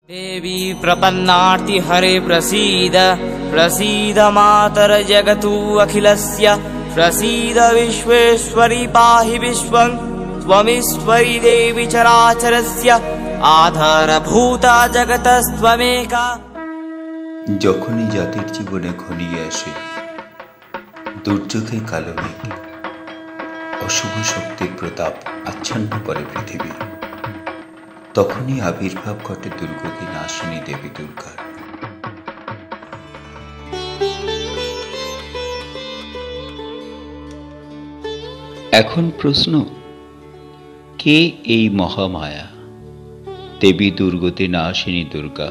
देवी प्रपन्नार्ति हरे प्रसीद प्रसीद मातर जगतु अखिलस्य प्रसीद विश्वेश्वरी पाहि विश्वं त्वमीश्वरी देवी चराचरस्य आधारभूता जगतस्त्वमेका। যখনই জাতির জীবনে ঘনিয়ে আসে দুর্যোগের কালো মেঘ, অশুভ শক্তির প্রতাপ আচ্ছন্ন করে পৃথিবী, তখনই আবির্ভাব ঘটে দুর্গতি নাশিনী দেবী দুর্গার। এখন প্রশ্ন, কে এই মহামায়া দেবী দুর্গতি নাশিনী দুর্গা?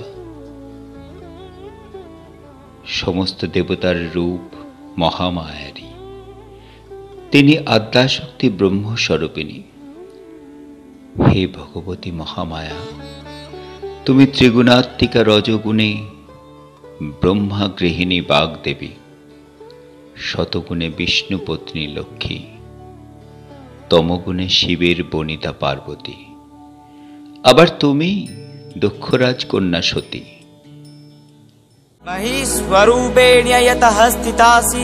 সমস্ত দেবতার রূপ মহামায়ারই। তিনি আদ্যাশক্তি ব্রহ্মস্বরূপিণী। হে ভগবতী মহামায়া, তুমি ত্রিগুণাত্মিকা রজগুণে ব্রহ্মা গৃহিণী বাগদেবী, শতগুণে বিষ্ণু পত্নী লক্ষ্মী, তমগুণে শিবের বনিতা পার্বতী, আবার তুমি দক্ষরাজ কন্যা সতী। महीस्वरूपेण यतः स्थितासि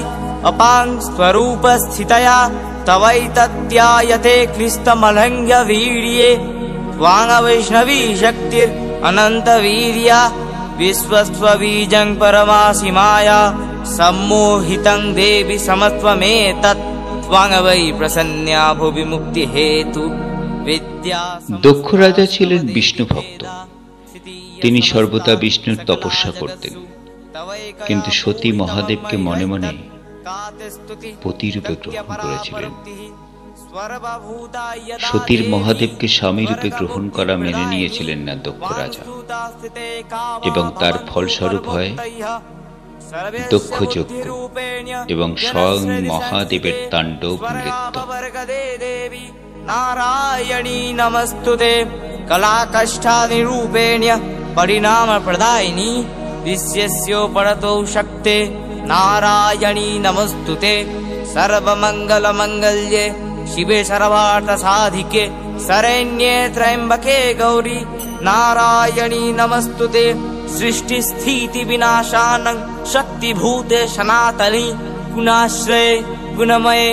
अपां स्वरूपस्थितया तवैतत्यायते क्लिष्टमलङ्घ्य वीर्ये त्वाङ्वैष्णवी शक्तिरनन्तवीर्या विश्वस्त्वबीजं परमासि माया सम्मोहितं देवि समत्वमेतत् त्वाङ्वै प्रसन्या भुवि मुक्ति हेतु विद्या। দক্ষ রাজা ছিলেন বিষ্ণু ভক্ত। তিনি সর্বদা বিষ্ণুর তপস্যা করতেন, কিন্তু সতী মহাদেবকে মনে মনে পতিরূপে গ্রহণ করেছিলেন। সতীর মহাদেবকে স্বামীরূপে গ্রহণ করা মেনে নিয়েছিলেন না দক্ষ রাজা, এবং তার ফলস্বরূপ হয় দক্ষ যজ্ঞ এবং স্বয়ং মহাদেবের তাণ্ডব নৃত্য। नारायणी नमस्तुते कलाकष्टानिरूपेण्य परिणाम प्रदायिनी विश्वस्योपरतो शक्ते नारायणी नमस्तुते सर्वमंगल मंगल्ये शिवे सर्वार्थ साधिके शरण्ये त्र्यंबके गौरी नारायणी नमस्तुते सृष्टि स्थिति विनाशानं शक्तिभूते सनातनी गुणाश्रये गुणमये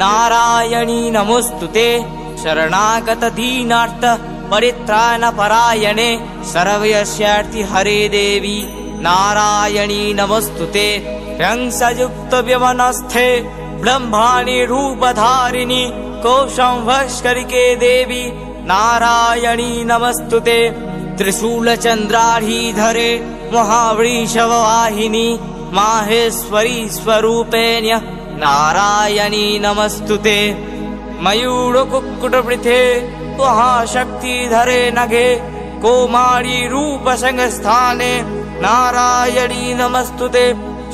नारायणी नमोस्तुते शरणागत दीनार्थ परित्राण परायणे सर्वयस्यार्थि हरे देवी नारायणी नमोस्तुते हंसयुक्त व्यवनस्थे ब्रह्माणि रूपधारिणी कोशं भास्करिके देवी नारायणी नमोस्तुते त्रिशूल चंद्रार्धरे महावृषभवाहिनी माहेश्वरी स्वरूपेण्य नारायणी नमस्तुते मयूर कुक्कुट वृथे महाशक्तिधरे नघे कौमारी रूप संस्थाने नारायणी नमस्तुते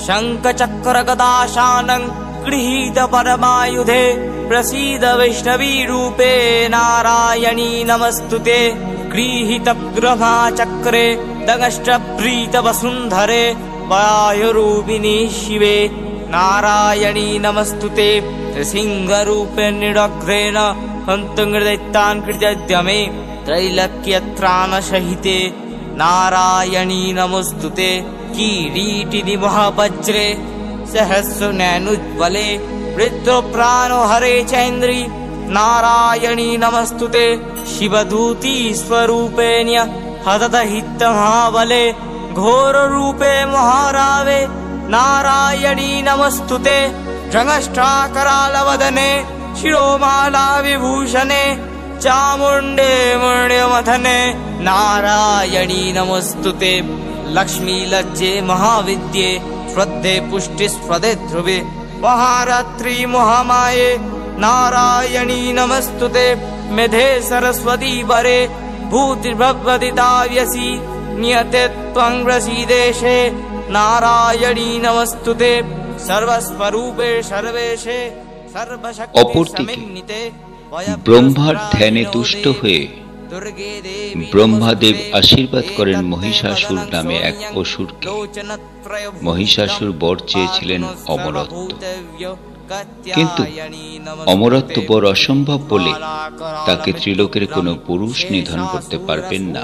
शंख चक्र गदाशानं गृहीत परमायुधे प्रसीद वैष्णवी रूपे नारायणी नमस्तुते गृहीत ब्रह्मा चक्रे दगष्ट प्रीत वसुंधरे वायुरूपिणी शिवे नारायणी नमस्तुते सिंहरूपे निरग्रेण हन्तुङ्गदैत्यान् कृत्यद्यमे त्रैलक्यत्राण सहिते नारायणी नमोस्तुते किरीटिनि महावज्रे सहस्रनयनोज्ज्वले वृत्तप्राणो हरे चैन्द्री नारायणी नमस्तुते शिवदूती स्वरूपेण्य हतदहित महाबले घोररूपे महारावे नारायणी नमस्तुते जंगष्टाकरालवदने शिरोमाला विभूषणे चामुण्डे मुण्ड्यमथने नारायणी नमोस्तुते लक्ष्मी लज्जे महाविद्ये श्रद्धे पुष्टि स्पदे ध्रुवे महारात्रि महामाये नारायणी नमस्तुते मेधे सरस्वती वरे भूतिर्भवदिताव्यसि नियते त्वं प्रसीदेशे नारायणी नमस्तुते सर्वस्वरूपे सर्वेशे অপরদিকে ব্রহ্মার ধ্যানে তুষ্ট হয়ে ব্রহ্মাদেব আশীর্বাদ করেন মহিষাসুর নামে এক অসুরকে। মহিষাসুর বর চেয়েছিলেন অমরত্ব, কিন্তু অমরত্ব বর অসম্ভব বলে তাকে ত্রিলোকের কোনো পুরুষ নিধন করতে পারবেন না।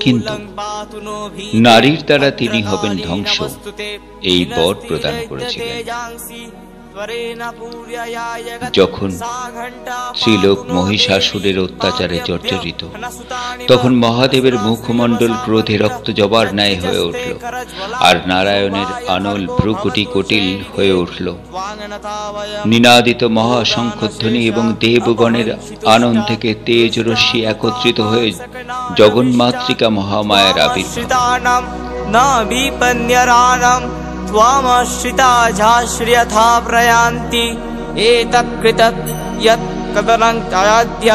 কিন্তু নারীর দ্বারা তিনি হবেন ধ্বংস, এই বর প্রদান করেছিলেন। যখন ত্রিলোক মহিষাসুরের অত্যাচারে জর্জরিত, তখন মহাদেবের মুখমণ্ডল ক্রোধে রক্ত জবার ন্যায় হয়ে উঠল, আর নারায়ণের আনল ভ্রুকুটি কুটিল হয়ে উঠল। নিনাদিত মহাশঙ্খধ্বনি এবং দেবগণের আনন্দ থেকে তেজ রশ্মি একত্রিত হয়ে জগন্মাতৃকা মহামায়ার আবির্ভাব। त्वामश्रिता झाश्रियथा प्रयान्ति एतत्कृतत् यत् कदनं चाद्य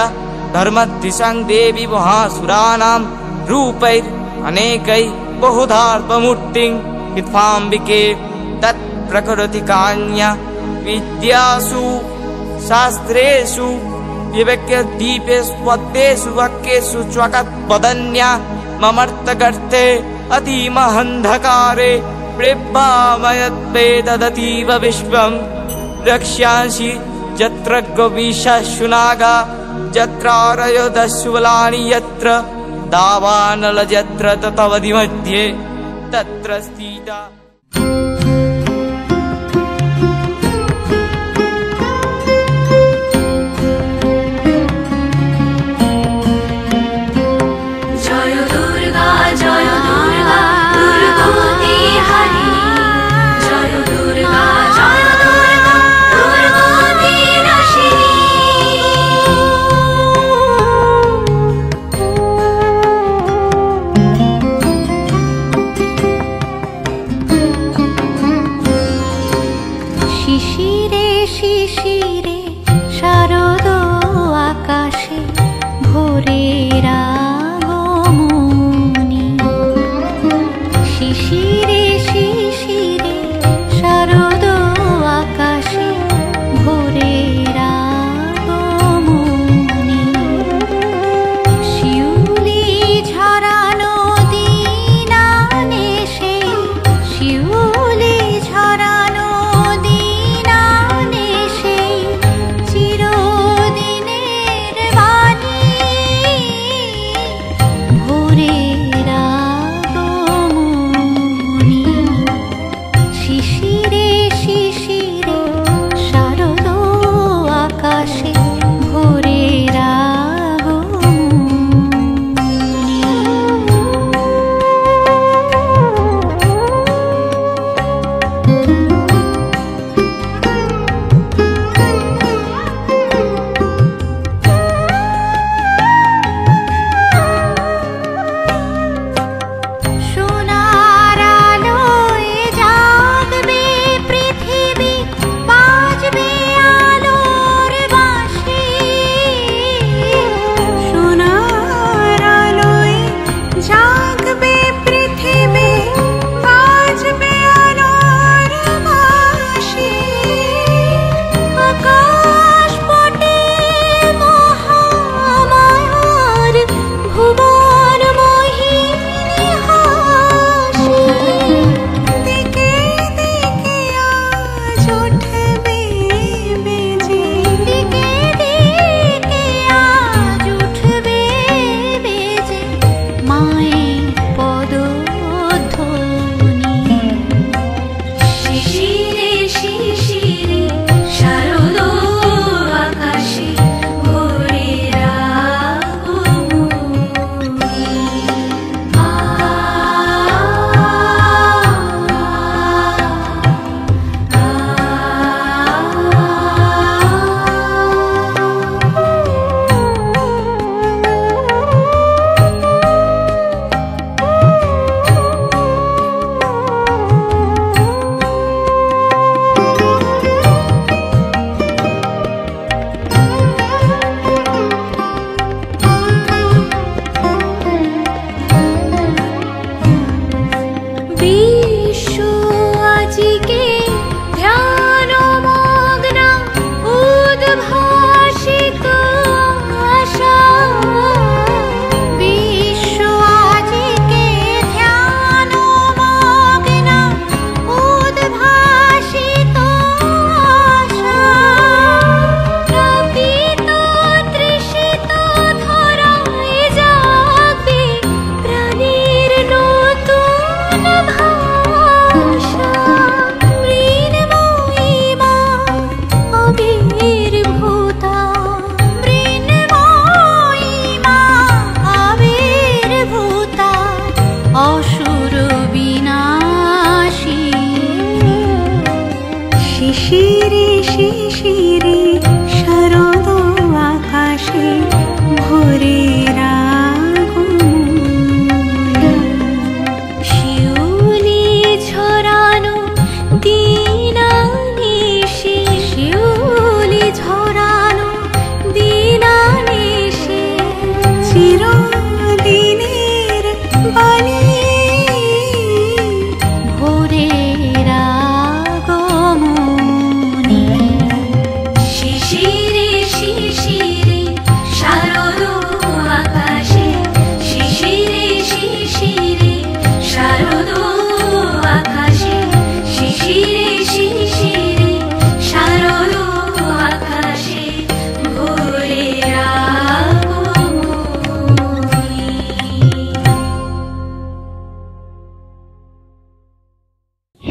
धर्मद्विषं देवी महासुराणां रूपैर् अनेकै बहुधार्पमूर्तिं विद्वाम्बिके तत् प्रकृतिकान्य विद्यासु शास्त्रेषु विवेक्य दीपेषु पद्मेषु वाक्येषु च्वकत्पदन्या ममर्थगर्थे अतीमहन्धकारे प्रेप्पामयद्वेदतीव विश्वं रक्ष्यांसि यत्र गवीषाशुनागा यत्रारयोदशुवलानि यत्र दावानल यत्र ततवधि मध्ये तत्र स्थिता।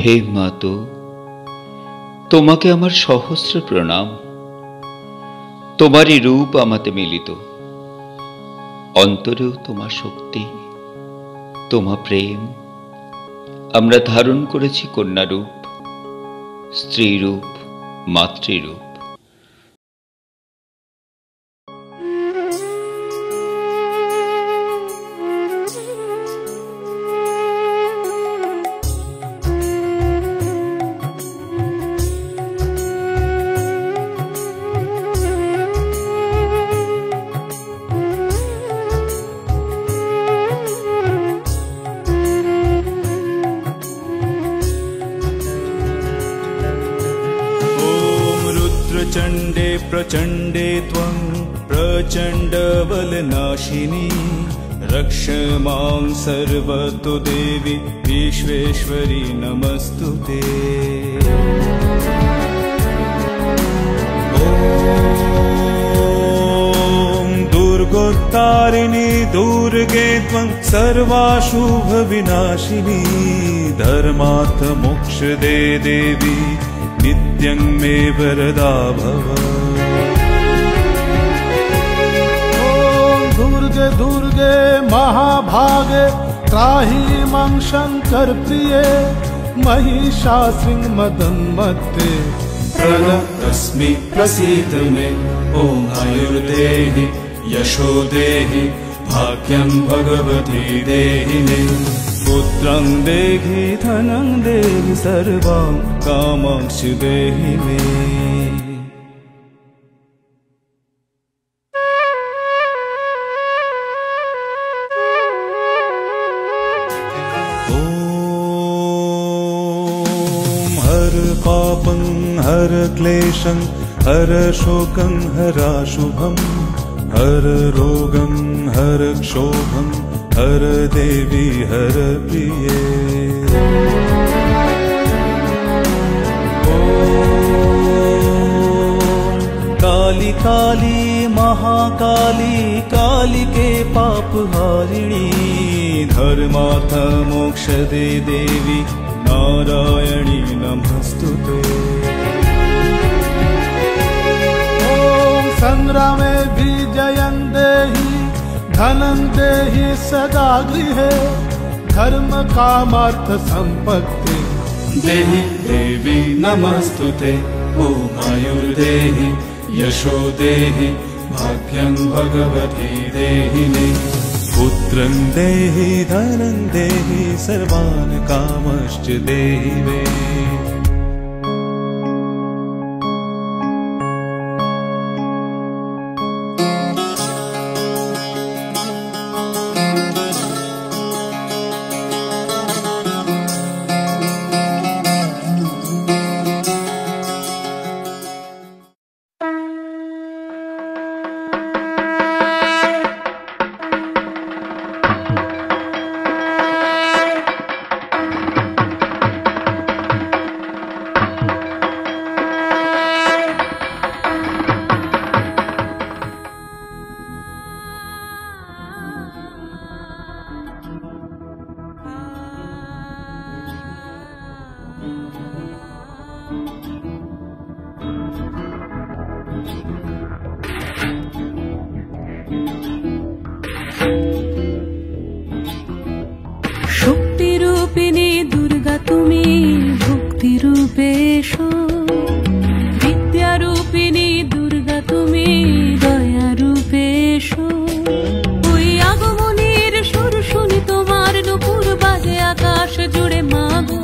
হে মাতো, তোমাকে আমার সহস্র প্রণাম। তোমারই রূপ আমাতে মিলিত, অন্তরেও তোমার শক্তি, তোমার প্রেম। আমরা ধারণ করেছি কন্যারূপ, স্ত্রীরূপ, মাতৃরূপ। चण्डे प्रचण्डे त्वं प्रचण्डबलनाशिनी, रक्ष मां सर्वतो देवी विश्वेश्वरी नमस्तुते। ॐ दुर्गोत्तारिणी दुर्गे त्वं सर्वाशुभविनाशिनी, धर्मार्थ मोक्षदे देवी नित्यं मे वरदा भव। दुर्गे दुर्गे महाभागे त्राहि मां शंकर प्रिये, महिषासुर मदन्मत्ते प्रणतस्मि प्रसीद मे। ॐ आयुर्देहि यशो देहि भाग्यं भगवती देहि मे। पुत्रं देहि धनं देहि सर्वं कामांश्च देहि मे। ॐ हर पापं हर क्लेशं हर शोकं हराशुभं, हर रोगं हर क्षोभं हर देवी हर प्रिये। ॐ काली काली महाकाली कालिके पापहारिणी, धर्मार्थ मोक्षदे देवी नारायणी नमस्तुते। ॐ संग्रामे विजयं देहि धनं देहि सदा गृहे, धर्म कामार्थ संपत्ति देहि देवी नमस्तुते। ॐ आयुर्देहि यशो देहि भाग्यं भगवती देहि मे। पुत्रं देहि धनं देहि सर्वान् कामश्च देहि मे। शक्तिरूपिणी दुर्गा तुमी भक्तिरूपे एशो, विद्यारूपिणी दुर्गा तुमी दयारूपे एशो। ওই আগমনীর সুর শুনি তোমার নুপুর বাজে আকাশ জুড়ে মাগো,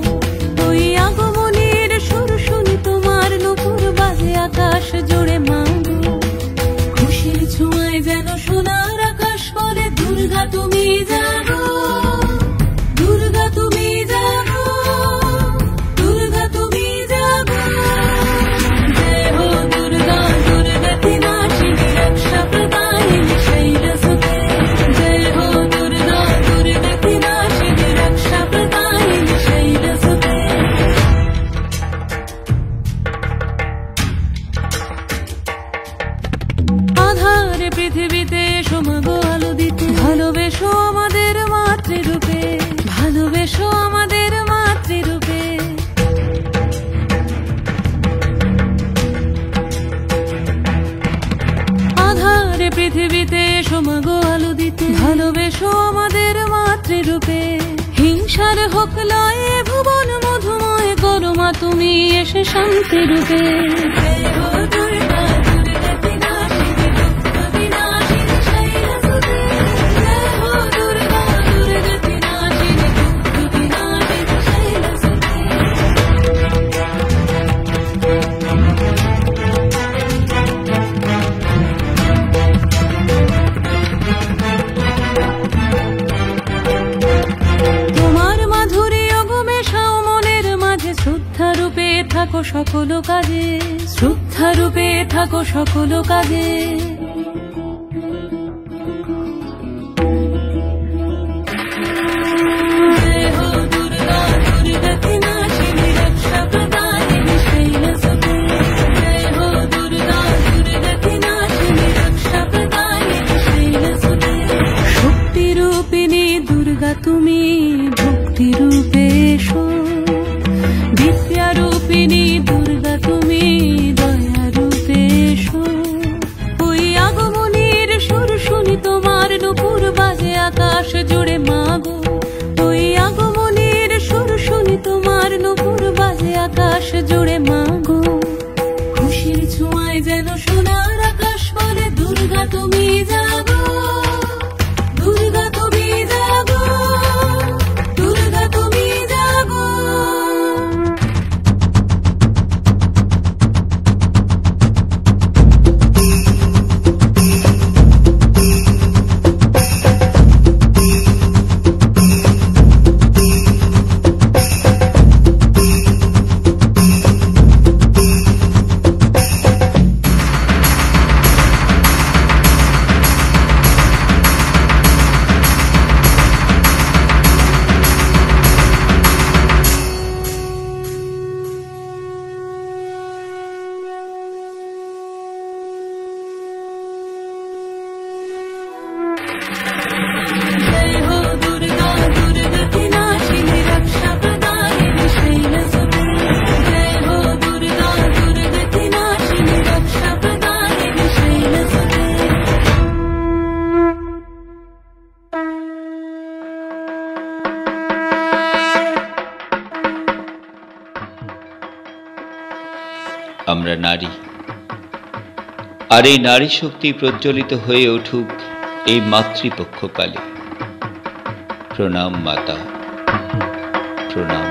ওই আগমনীর সুর শুনি তোমার নুপুর বাজে আকাশ জুড়ে মাগো। খুশির ছোঁয়ায় যেন সোনার আকাশ বলে দুর্গা তুমি জাগো, দুর্গা তুমি জাগো, দুর্গা তুমি জাগো। সংসার হোক লয় ভুবন মধুময় করো মা তুমি এসে শান্তি রূপে থাকো সকল কাজে শ্রদ্ধা রূপে থাকো সকল কাজে শক্তি রূপিণী দুর্গা তুমি ভক্তি রূপে এসো বিদ্যা রূপিণী দুর্গা তুমি দয়া রূপে এসো ওই আগমনীর সুর শুনি তোমার নুপুর বাজে আকাশ জুড়ে মাগো ওই আগমনীর সুর শুনি তোমার নুপুর বাজে আকাশ জুড়ে মাগো খুশির ছোঁয়ায় যেন সোনার আকাশ বলে দুর্গা তুমি জাগো দুর্গা তুমি জাগো দুর্গা তুমি জাগো। আমরা নারী, আর এই নারী শক্তি প্রজ্বলিত হয়ে উঠুক এই মাতৃপক্ষকালে। প্রণাম মাতা, প্রণাম।